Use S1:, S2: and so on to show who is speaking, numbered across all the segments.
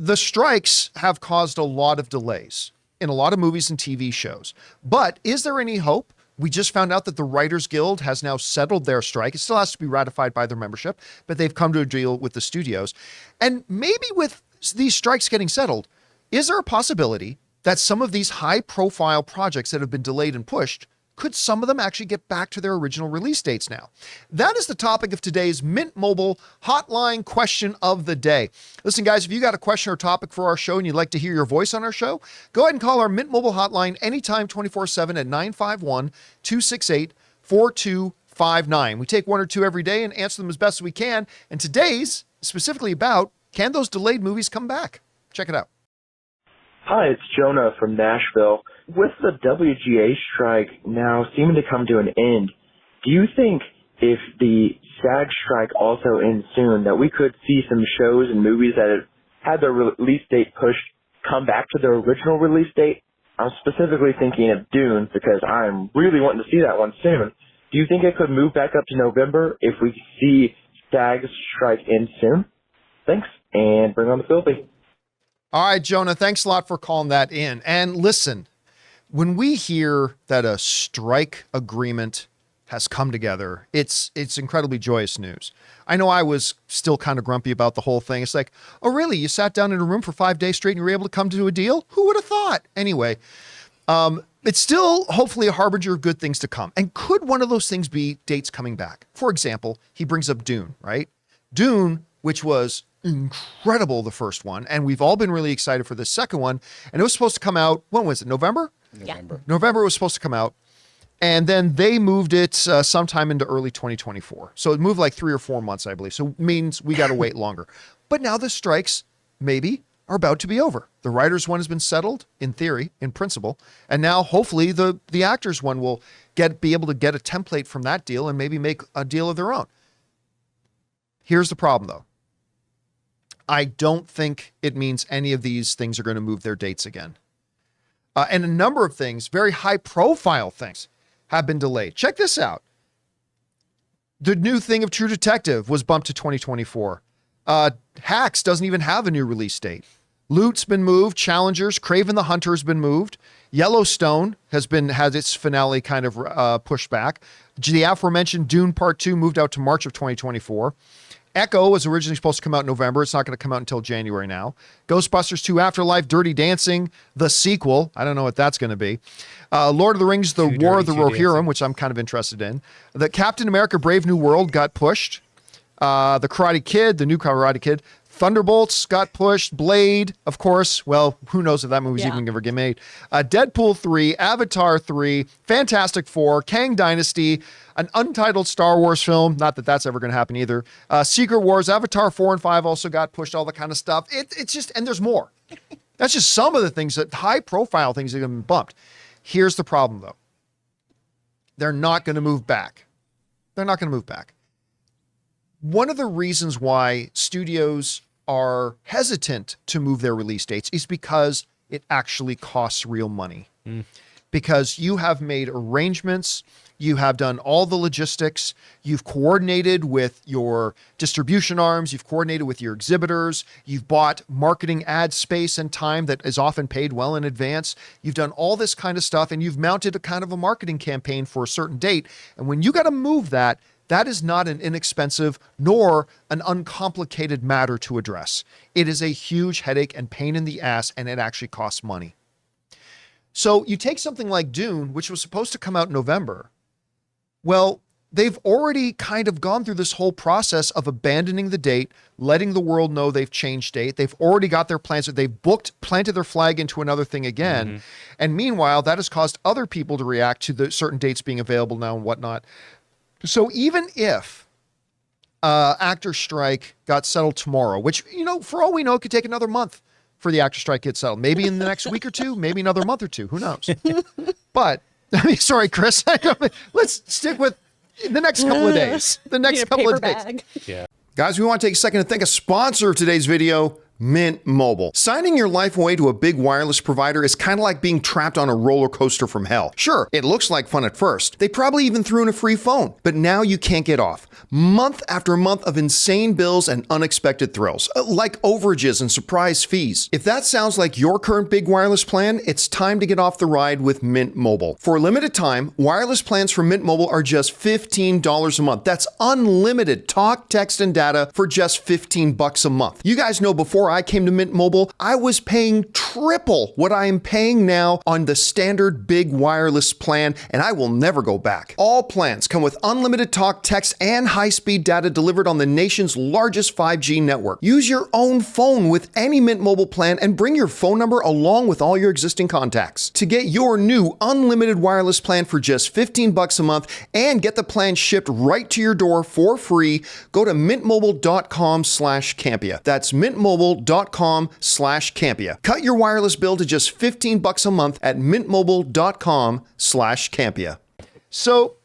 S1: The strikes have caused a lot of delays in a lot of movies and TV shows. But is there any hope? We just found out that the Writers Guild has now settled their strike. It still has to be ratified by their membership, but they've come to a deal with the studios. And maybe with these strikes getting settled, is there a possibility that some of these high-profile projects that have been delayed and pushed, could some of them actually get back to their original release dates now? That is the topic of today's Mint Mobile Hotline Question of the Day. Listen, guys, if you got a question or topic for our show and you'd like to hear your voice on our show, go ahead and call our Mint Mobile Hotline anytime 24/7 at 951-268-4259. We take one or two every day and answer them as best as we can. And today's specifically about, can those delayed movies come back? Check it out.
S2: Hi, it's Jonah from Nashville. With the WGA strike now seeming to come to an end, do you think if the SAG strike also ends soon that we could see some shows and movies that have had their release date pushed come back to their original release date? I'm specifically thinking of Dune because I'm really wanting to see that one soon. Do you think it could move back up to November if we see SAG's strike end soon? Thanks, and bring on the filthy.
S1: All right, Jonah, thanks a lot for calling that in. And listen, when we hear that a strike agreement has come together, it's incredibly joyous news. I know I was still kind of grumpy about the whole thing. It's like, oh, really? You sat down in a room for 5 days straight and you were able to come to a deal? Who would have thought? Anyway, it's still hopefully a harbinger of good things to come. And could one of those things be dates coming back? For example, he brings up Dune, right? Dune, which was incredible, the first one, and we've all been really excited for the second one, and it was supposed to come out, when was it, November? November it was supposed to come out, and then they moved it sometime into early 2024. So it moved like 3 or 4 months, I believe, so it means we got to wait longer. But now the strikes, maybe, are about to be over. The writers' one has been settled, in theory, in principle, and now hopefully the actors' one will be able to get a template from that deal and maybe make a deal of their own. Here's the problem, though. I don't think it means any of these things are going to move their dates again. And a number of things, very high profile things, have been delayed. Check this out. The new thing of True Detective was bumped to 2024. Hacks doesn't even have a new release date. Loot's been moved. Challengers, Kraven the Hunter has been moved. Yellowstone has its finale kind of pushed back. The aforementioned Dune Part 2 moved out to March of 2024. Echo was originally supposed to come out in November. It's not going to come out until January now. Ghostbusters 2 Afterlife, Dirty Dancing, the sequel. I don't know what that's going to be. Lord of the Rings, The War of the Rohirrim, which I'm kind of interested in. The Captain America Brave New World got pushed. The Karate Kid, the new Karate Kid. Thunderbolts got pushed. Blade, of course. Well, who knows if that movie's even going to get made. Deadpool 3, Avatar 3, Fantastic Four, Kang Dynasty, an untitled Star Wars film. Not that that's ever going to happen either. Secret Wars, Avatar 4 and 5 also got pushed, all that kind of stuff. It's just, and there's more. That's just some of the things, that high profile things that have been bumped. Here's the problem, though. They're not going to move back. They're not going to move back. One of the reasons why studios are hesitant to move their release dates is because it actually costs real money. Because you have made arrangements, you have done all the logistics, you've coordinated with your distribution arms, you've coordinated with your exhibitors, you've bought marketing ad space and time that is often paid well in advance. You've done all this kind of stuff, and you've mounted a kind of a marketing campaign for a certain date. And when you got to move that, that is not an inexpensive nor an uncomplicated matter to address. It is a huge headache and pain in the ass, and it actually costs money. So you take something like Dune, which was supposed to come out in November. Well, they've already kind of gone through this whole process of abandoning the date, letting the world know they've changed date. They've already got their plans. They've planted their flag into another thing again. Mm-hmm. And meanwhile, that has caused other people to react to the certain dates being available now and whatnot. So even if actor strike got settled tomorrow, which, for all we know, it could take another month for the actor strike to get settled. Maybe in the next week or two, maybe another month or two. Who knows? But, sorry, Chris. Let's stick with the next couple of days. The next couple of days.
S3: Yeah.
S1: Guys, we want to take a second to thank a sponsor of today's video, Mint Mobile. Signing your life away to a big wireless provider is kind of like being trapped on a roller coaster from hell. Sure, it looks like fun at first. They probably even threw in a free phone, but now you can't get off. Month after month of insane bills and unexpected thrills, like overages and surprise fees. If that sounds like your current big wireless plan, it's time to get off the ride with Mint Mobile. For a limited time, wireless plans from Mint Mobile are just $15 a month. That's unlimited talk, text, and data for just $15 a month. You guys know before I came to Mint Mobile, I was paying triple what I am paying now on the standard big wireless plan, and I will never go back. All plans come with unlimited talk, text, and high-speed data delivered on the nation's largest 5G network. Use your own phone with any Mint Mobile plan and bring your phone number along with all your existing contacts. To get your new unlimited wireless plan for just $15 a month and get the plan shipped right to your door for free, go to mintmobile.com/Campea. That's mintmobile.com/Campea. Cut your wireless bill to just $15 a month at mintmobile.com/Campea. So,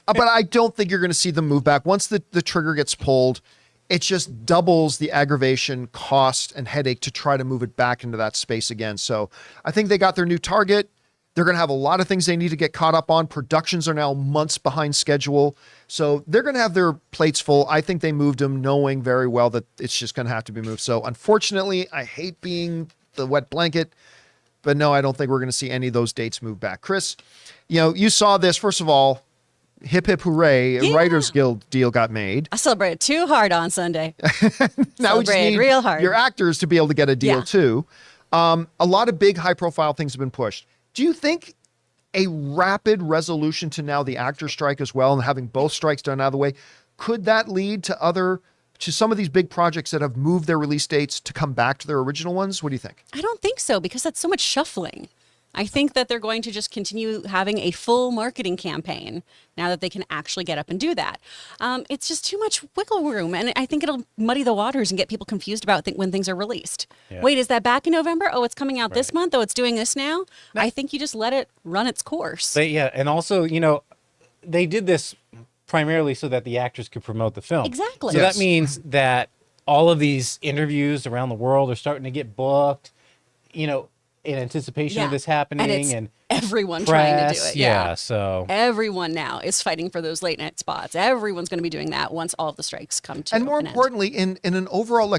S1: but I don't think you're going to see them move back. Once the trigger gets pulled, it just doubles the aggravation, cost, and headache to try to move it back into that space again. So I think they got their new target. They're going to have a lot of things they need to get caught up on. Productions are now months behind schedule. So they're going to have their plates full. I think they moved them knowing very well that it's just going to have to be moved. So unfortunately, I hate being the wet blanket, but no, I don't think we're going to see any of those dates move back. Chris, you saw this. First of all, hip, hip, hooray. A Writers Guild deal got made.
S3: I celebrated too hard on Sunday.
S1: Now we just need
S3: real hard.
S1: your actors to be able to get a deal too. A lot of big high profile things have been pushed. Do you think a rapid resolution to now the actor strike as well and having both strikes done out of the way, could that lead to some of these big projects that have moved their release dates to come back to their original ones? What do you think?
S3: I don't think so, because that's so much shuffling. I think that they're going to just continue having a full marketing campaign now that they can actually get up and do that. It's just too much wiggle room, and I think it'll muddy the waters and get people confused about when things are released. Yeah. Wait, is that back in November? Oh, it's coming out this month? Oh, it's doing this now? I think you just let it run its course.
S4: And also, they did this primarily so that the actors could promote the film.
S3: Exactly.
S4: So that means that all of these interviews around the world are starting to get booked, in anticipation of this happening, and
S3: everyone
S4: press,
S3: trying to do it.
S4: Yeah, so
S3: everyone now is fighting for those late night spots. Everyone's going to be doing that once all of the strikes come to
S1: and more importantly, in an overall,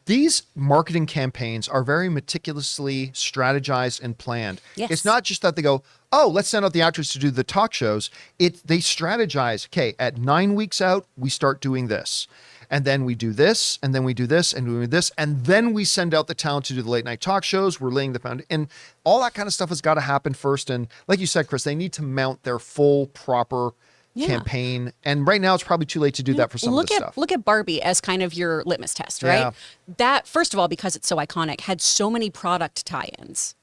S1: these marketing campaigns are very meticulously strategized and planned.
S3: Yes.
S1: It's not just that they go, oh, let's send out the actors to do the talk shows. They strategize, okay, at 9 weeks out, we start doing this. And then we do this, and then we do this, and we do this, and then we send out the talent to do the late night talk shows. We're laying the foundation, and all that kind of stuff has got to happen first. And like you said, Chris, they need to mount their full, proper campaign. And right now, it's probably too late to do that for some of this stuff.
S3: Look at Barbie as kind of your litmus test, right?
S1: Yeah.
S3: That, first of all, because it's so iconic, had so many product tie-ins,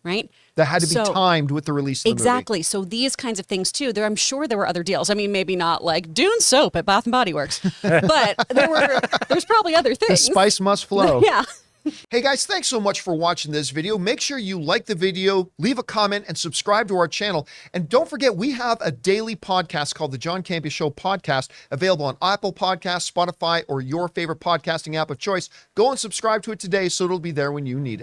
S3: right?
S1: That had to be timed with the release of the movie.
S3: Exactly. So these kinds of things too. I'm sure there were other deals. I mean, maybe not like Dune soap at Bath and Body Works, but there's probably other things.
S1: The spice must flow.
S3: Yeah.
S1: Hey guys, thanks so much for watching this video. Make sure you like the video, leave a comment, and subscribe to our channel. And don't forget, we have a daily podcast called the John Campea Show podcast, available on Apple Podcasts, Spotify, or your favorite podcasting app of choice. Go and subscribe to it today so it'll be there when you need it.